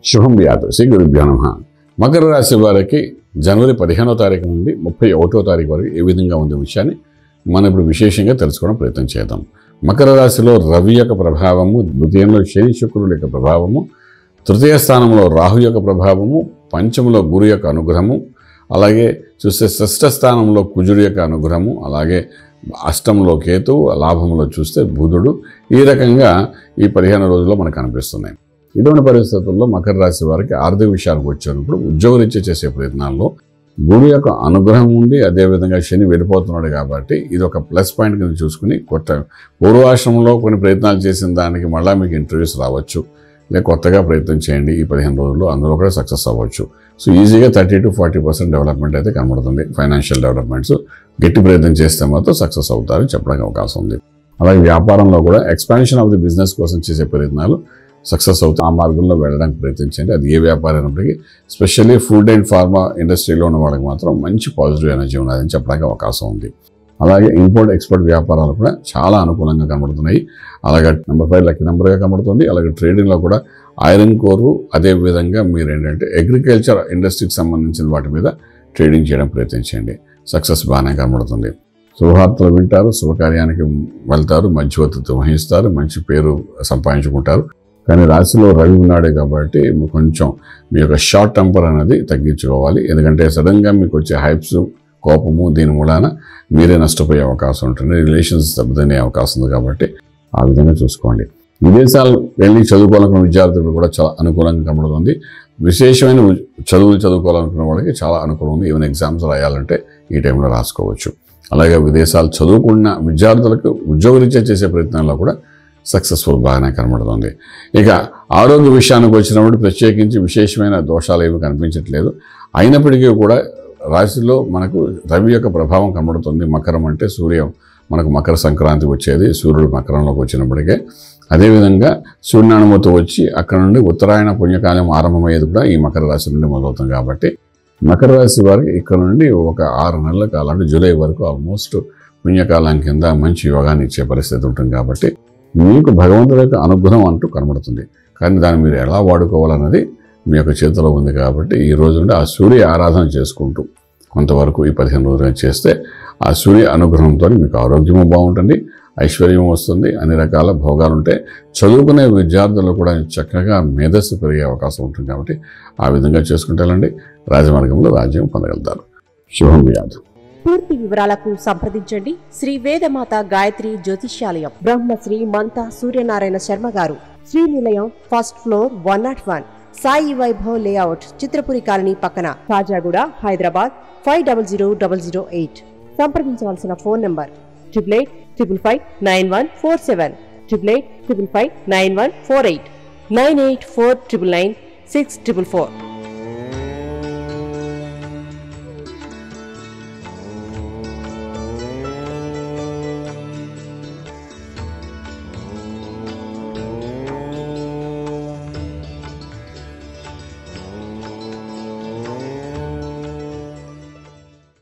శుభం వ్యాధు శ్రీ గురుభ్యో నమః. మకర రాశి వారికి జనవరి 15వ తారీఖు నుండి 31వ తారీఖు వరకు ఏ విధంగా ఉండే విషయాన్ని మనం ఇప్పుడు విశేషంగా తెలుసుకోవడం ప్రయత్నం చేద్దాం. మకర రాశిలో రవి యొక్క ప్రభావము, ద్వితీయంలో శని శుక్రుడు యొక్క ప్రభావము, తృతీయ స్థానంలో రాహు యొక్క ప్రభావము, పంచములో గురు యొక్క అనుగ్రహము, అలాగే చూస్తే షష్ఠ స్థానంలో కుజుడు యొక్క అనుగ్రహము, అలాగే అష్టంలో కేతువు, లాభంలో చూస్తే బుధుడు. ఈ రకంగా ఈ 15 రోజుల్లో మనకు కనిపిస్తున్నాయి. ఇటువంటి పరిస్థితుల్లో మకర రాశి వారికి ఆర్థిక విషయానికి వచ్చినప్పుడు ఉద్యోగరీత్యా చేసే ప్రయత్నాల్లో గురు యొక్క అనుగ్రహం ఉండి, అదేవిధంగా శని వెళ్ళిపోతున్నాడు కాబట్టి ఇది ఒక ప్లస్ పాయింట్ కింద చూసుకుని పూర్వాశ్రమంలో కొన్ని ప్రయత్నాలు చేసిన దానికి మళ్ళీ మీకు ఇంటర్వ్యూస్ రావచ్చు, లేక కొత్తగా ప్రయత్నం చేయండి ఈ 15 రోజుల్లో, అందులో కూడా సక్సెస్ అవ్వచ్చు. సో ఈజీగా 30 to 40% డెవలప్మెంట్ అయితే కనబడుతుంది. ఫైనాన్షియల్ డెవలప్మెంట్స్ గట్టి ప్రయత్నం చేస్తే మాత్రం సక్సెస్ అవుతారని చెప్పడానికి అవకాశం ఉంది. అలాగే వ్యాపారంలో కూడా ఎక్స్పాన్షన్ ఆఫ్ ది బిజినెస్ కోసం చేసే ప్రయత్నాలు సక్సెస్ అవుతాయి. ఆ మార్గంలో వెళ్ళడానికి ప్రయత్నించండి. అది ఏ వ్యాపారం అయినప్పటికీ, స్పెషల్లీ ఫుడ్ అండ్ ఫార్మా ఇండస్ట్రీలో ఉన్న వాళ్ళకి మాత్రం మంచి పాజిటివ్ ఎనర్జీ ఉన్నదని చెప్పడానికి అవకాశం ఉంది. అలాగే ఇంపోర్ట్ ఎక్స్పోర్ట్ వ్యాపారాలు కూడా చాలా అనుకూలంగా కనబడుతున్నాయి. అలాగే నెంబర్ 5 లక్కీ నెంబర్గా కనబడుతుంది. అలాగే ట్రేడింగ్లో కూడా ఐరన్ కోరు, అదేవిధంగా మీరు ఏంటంటే అగ్రికల్చర్ ఇండస్ట్రీకి సంబంధించిన వాటి మీద ట్రేడింగ్ చేయడం ప్రయత్నించండి. సక్సెస్ బాగానే కనబడుతుంది. శుభవార్తలు వింటారు, శుభకార్యానికి వెళ్తారు, మధ్యవర్తిత్వం వహిస్తారు, మంచి పేరు సంపాదించుకుంటారు. కానీ రాశిలో రవి ఉన్నాడే కాబట్టి కొంచెం మీ యొక్క షార్ట్ టెంపర్ అనేది తగ్గించుకోవాలి. ఎందుకంటే సడన్గా మీకు వచ్చే హైప్స్, కోపము, దీని మూలాన మీరే నష్టపోయే అవకాశం ఉంటుంది. రిలేషన్స్ దెబ్బతినే అవకాశం ఉంది కాబట్టి ఆ విధంగా చూసుకోండి. విదేశాలు వెళ్ళి చదువుకోవాలనుకున్న విద్యార్థులు కూడా చాలా అనుకూలంగా కనబడుతుంది. విశేషమైన చదువులు చదువుకోవాలనుకున్న వాళ్ళకి చాలా అనుకూలం ఉంది. ఈవెన్ ఎగ్జామ్స్ రాయాలంటే ఈ టైంలో రాసుకోవచ్చు. అలాగే విదేశాలు చదువుకున్న విద్యార్థులకు ఉద్యోగరీత్యా చేసే ప్రయత్నాల్లో కూడా సక్సెస్ఫుల్ బాగానే కనబడుతుంది. ఇక ఆరోగ్య విషయానికి వచ్చినప్పుడు ప్రత్యేకించి విశేషమైన దోషాలు ఏమి కనిపించట్లేదు. అయినప్పటికీ కూడా రాశిలో మనకు రవి యొక్క ప్రభావం కనబడుతుంది. మకరం అంటే మనకు మకర సంక్రాంతి వచ్చేది, సూర్యుడు మకరంలోకి వచ్చినప్పటికే. అదేవిధంగా సూర్యనానుమతి వచ్చి అక్కడ నుండి ఉత్తరాయణ పుణ్యకాలం ఆరంభమయ్యేది కూడా ఈ మకర రాశి నుండి మొదలవుతుంది. కాబట్టి మకర రాశి వారికి ఇక్కడ నుండి ఒక 6 నెలల కాలం అంటే జూలై వరకు ఆల్మోస్ట్ పుణ్యకాలం కింద మంచి యోగాన్ని ఇచ్చే పరిస్థితి ఉంటుంది. కాబట్టి మీకు భగవంతుడి యొక్క అనుగ్రహం అంటూ కనబడుతుంది. కానీ దాన్ని మీరు ఎలా వాడుకోవాలన్నది మీ యొక్క చేతిలో ఉంది. కాబట్టి ఈ రోజు నుండి ఆ సూర్య ఆరాధన చేసుకుంటూ కొంతవరకు ఈ 15 రోజులు చేస్తే ఆ సూర్య అనుగ్రహంతో మీకు ఆరోగ్యము బాగుంటుంది, ఐశ్వర్యం వస్తుంది, అన్ని రకాల భోగాలు ఉంటాయి. చదువుకునే విద్యార్థులు కూడా చక్కగా మేధస్సు పెరిగే అవకాశం ఉంటుంది. కాబట్టి ఆ విధంగా చేసుకుంటారండి, రాజమార్గంలో రాజ్యం పొందగలుగుతారు. శుభం వ్యాధు. పూర్తి వివరాలకు సంప్రదించండి శ్రీ వేదమాత గాయత్రి జ్యోతిష్యాలయం, బ్రహ్మశ్రీ మంతా సూర్యనారాయణ శర్మ గారు, Srinilayam, first floor, 101, Sai Vaibhav layout, Chitrapuri colony పక్కన, కాజాగూడ, హైదరాబాద్ 500008. సంప్రదించవలసిన ఫోన్ నంబర్ 8855559147, 8855559148, 9849996644.